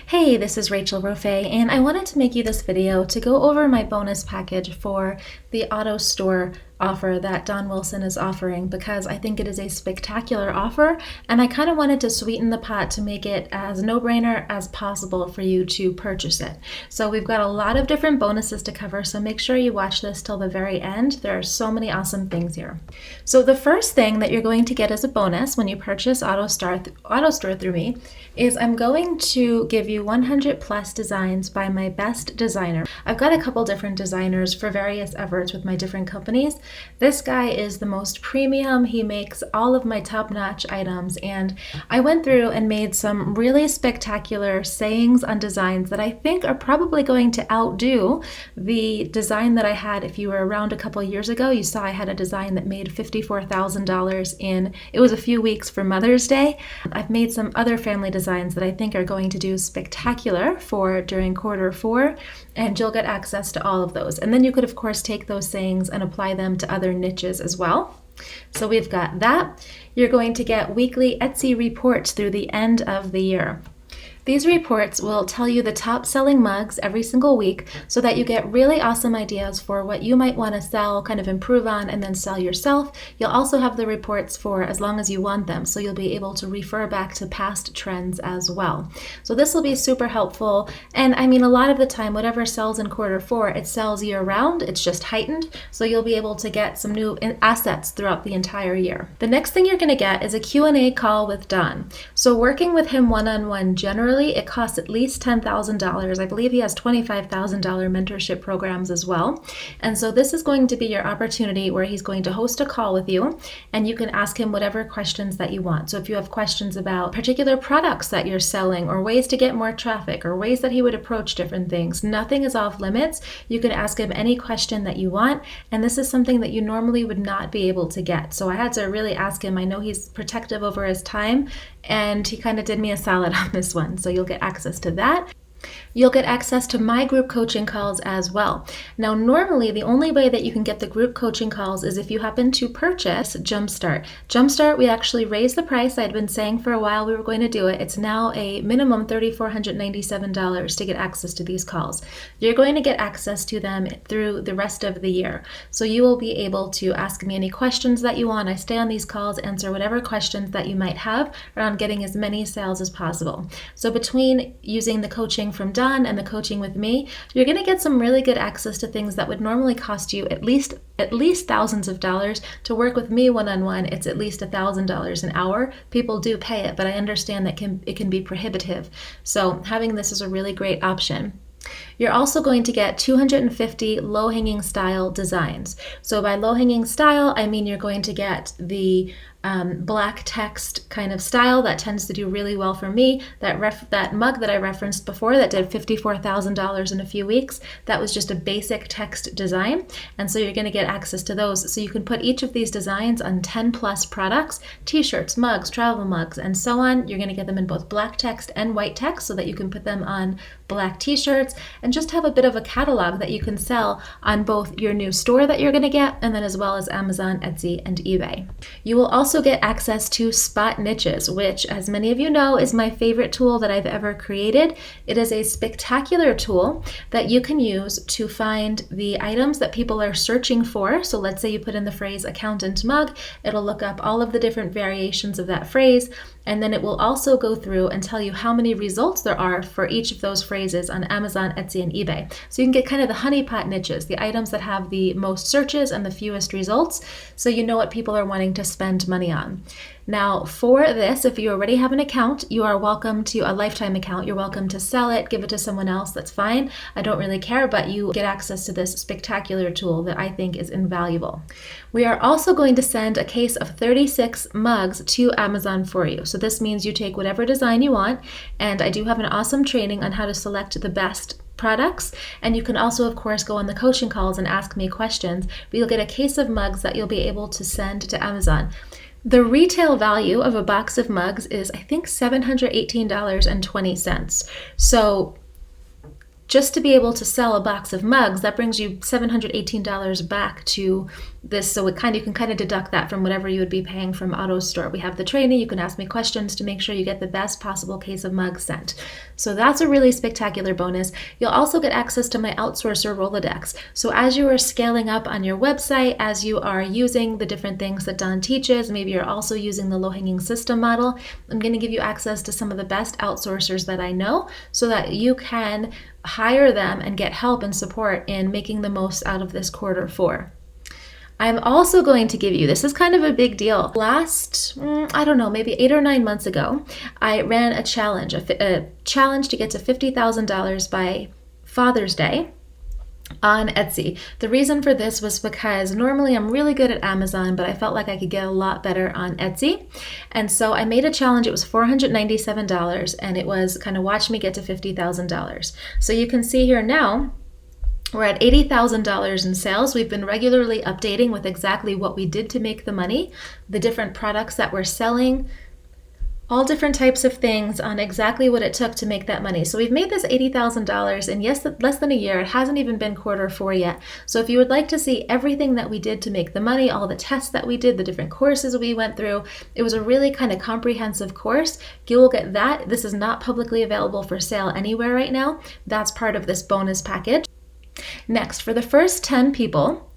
Hey, this is Rachel Rofe, and I wanted to make you this video to go over my bonus package for the Autostore offer that Don Wilson is offering because I think it is a spectacular offer, and I kind of wanted to sweeten the pot to make it as no-brainer as possible for you to purchase it. So we've got a lot of different bonuses to cover, so make sure you watch this till the very end. There are so many awesome things here. So the first thing that you're going to get as a bonus when you purchase Autostore through me is I'm going to give you 100 plus designs by my best designer. I've got a couple different designers for various efforts with my different companies. This guy is the most premium. He makes all of my top-notch items, and I went through and made some really spectacular sayings on designs that I think are probably going to outdo the design that I had. If you were around a couple years ago, you saw I had a design that made $54,000 it was a few weeks for Mother's Day. I've made some other family designs that I think are going to do spectacular for during Q4, and you'll get access to all of those. And then you could, of course, take those sayings and apply them to other niches as well. So we've got that. You're going to get weekly Etsy reports through the end of the year. These reports will tell you the top selling mugs every single week so that you get really awesome ideas for what you might want to sell, kind of improve on, and then sell yourself. You'll also have the reports for as long as you want them, so you'll be able to refer back to past trends as well. So this will be super helpful, and I mean, a lot of the time, whatever sells in Q4, it sells year round. It's just heightened, so you'll be able to get some new assets throughout the entire year. The next thing you're going to get is a Q&A call with Don. So working with him one-on-one generally, it costs at least $10,000. I believe he has $25,000 mentorship programs as well. And so this is going to be your opportunity where he's going to host a call with you, and you can ask him whatever questions that you want. So if you have questions about particular products that you're selling, or ways to get more traffic, or ways that he would approach different things, nothing is off limits. You can ask him any question that you want, and this is something that you normally would not be able to get. So I had to really ask him. I know he's protective over his time, and he kind of did me a solid on this one. So you'll get access to that. You'll get access to my group coaching calls as well. Now, normally, the only way that you can get the group coaching calls is if you happen to purchase Jumpstart. Jumpstart, we actually raised the price. I'd been saying for a while we were going to do it. It's now a minimum $3,497 to get access to these calls. You're going to get access to them through the rest of the year. So you will be able to ask me any questions that you want. I stay on these calls, answer whatever questions that you might have around getting as many sales as possible. So between using the coaching from Don and the coaching with me, you're going to get some really good access to things that would normally cost you at least thousands of dollars. To work with me one-on-one, it's at least $1,000 an hour. People do pay it, but I understand that it can be prohibitive. So having this is a really great option. You're also going to get 250 low-hanging style designs. So by low-hanging style, I mean you're going to get the black text kind of style that tends to do really well for me. That mug that I referenced before that did $54,000 in a few weeks, that was just a basic text design. And so you're going to get access to those. So you can put each of these designs on 10 plus products, t-shirts, mugs, travel mugs, and so on. You're going to get them in both black text and white text so that you can put them on black t-shirts and just have a bit of a catalog that you can sell on both your new store that you're going to get and then as well as Amazon, Etsy, and eBay. You will also get access to SpotNiches, which, as many of you know, is my favorite tool that I've ever created. It is a spectacular tool that you can use to find the items that people are searching for. So let's say you put in the phrase accountant mug, it'll look up all of the different variations of that phrase, and then it will also go through and tell you how many results there are for each of those phrases on Amazon, Etsy, and eBay. So you can get kind of the honeypot niches, the items that have the most searches and the fewest results, so you know what people are wanting to spend money on. Now, for this, if you already have an account, you are welcome to a lifetime account. You're welcome to sell it, give it to someone else. That's fine. I don't really care, but you get access to this spectacular tool that I think is invaluable. We are also going to send a case of 36 mugs to Amazon for you. So this means you take whatever design you want, and I do have an awesome training on how to select the best products, and you can also, of course, go on the coaching calls and ask me questions, but you'll get a case of mugs that you'll be able to send to Amazon. The retail value of a box of mugs is, I think, $718.20. So just to be able to sell a box of mugs, that brings you $718 back to this, so you can kind of deduct that from whatever you would be paying from Autostore. We have the training, you can ask me questions to make sure you get the best possible case of mugs sent. So that's a really spectacular bonus. You'll also get access to my Outsourcer Rolodex. So as you are scaling up on your website, as you are using the different things that Don teaches, maybe you're also using the low-hanging system model, I'm going to give you access to some of the best outsourcers that I know so that you can hire them and get help and support in making the most out of this quarter 4. I'm also going to give you, this is kind of a big deal. Last, I don't know, maybe 8 or 9 months ago, I ran a challenge to get to $50,000 by Father's Day on Etsy. The reason for this was because normally I'm really good at Amazon, but I felt like I could get a lot better on Etsy. And so I made a challenge. It was $497, and it was kind of watch me get to $50,000. So you can see here now, we're at $80,000 in sales. We've been regularly updating with exactly what we did to make the money, the different products that we're selling, all different types of things on exactly what it took to make that money. So we've made this $80,000 in less than a year. It hasn't even been Q4 yet. So if you would like to see everything that we did to make the money, all the tests that we did, the different courses we went through, it was a really kind of comprehensive course. You will get that. This is not publicly available for sale anywhere right now. That's part of this bonus package. Next, for the first 10 people,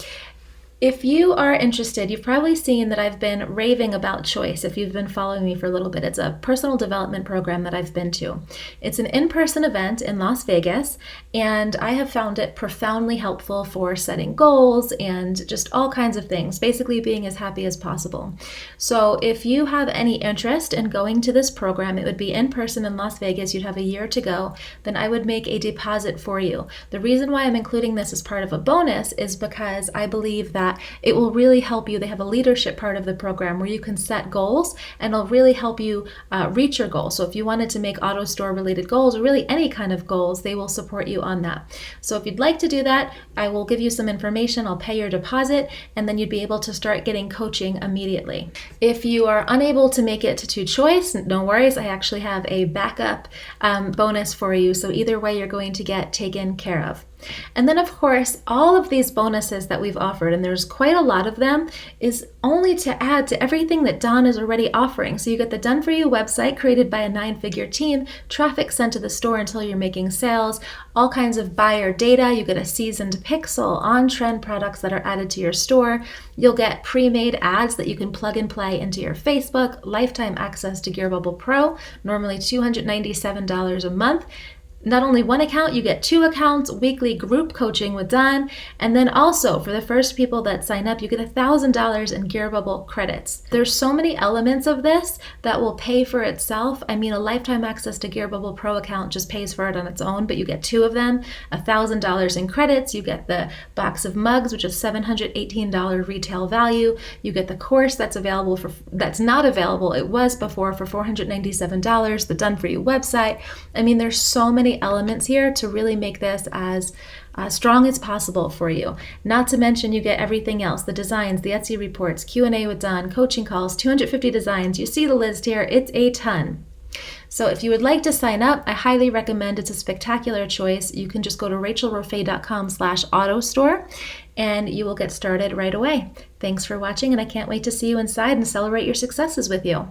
if you are interested, you've probably seen that I've been raving about Choice. If you've been following me for a little bit, it's a personal development program that I've been to. It's an in-person event in Las Vegas, and I have found it profoundly helpful for setting goals and just all kinds of things, basically being as happy as possible. So if you have any interest in going to this program, it would be in person in Las Vegas, you'd have a year to go, then I would make a deposit for you. The reason why I'm including this as part of a bonus is because I believe that it will really help you. They have a leadership part of the program where you can set goals, and it'll really help you reach your goals. So if you wanted to make Autostore related goals, or really any kind of goals, they will support you on that. So if you'd like to do that, I will give you some information. I'll pay your deposit, and then you'd be able to start getting coaching immediately. If you are unable to make it to Choice, no worries. I actually have a backup bonus for you. So either way, you're going to get taken care of. And then, of course, all of these bonuses that we've offered, and there's quite a lot of them, is only to add to everything that Don is already offering. So you get the Done For You website created by a 9-figure team, traffic sent to the store until you're making sales, all kinds of buyer data. You get a seasoned pixel, on-trend products that are added to your store. You'll get pre-made ads that you can plug and play into your Facebook, lifetime access to Gear Bubble Pro, normally $297 a month. Not only one account, you get 2 accounts, weekly group coaching with Don, and then also for the first people that sign up, you get $1,000 in Gear Bubble credits. There's so many elements of this that will pay for itself. I mean, a lifetime access to Gear Bubble Pro account just pays for it on its own, but you get 2 of them, $1,000 in credits, you get the box of mugs, which is $718 retail value, you get the course that's not available, it was before, for $497, the Done For You website. I mean, there's so many elements here to really make this as strong as possible for you. Not to mention you get everything else, the designs, the Etsy reports, Q&A with Don, coaching calls, 250 designs. You see the list here, it's a ton. So if you would like to sign up, I highly recommend. It's a spectacular choice. You can just go to rachelroffe.com/autostore and you will get started right away. Thanks for watching, and I can't wait to see you inside and celebrate your successes with you.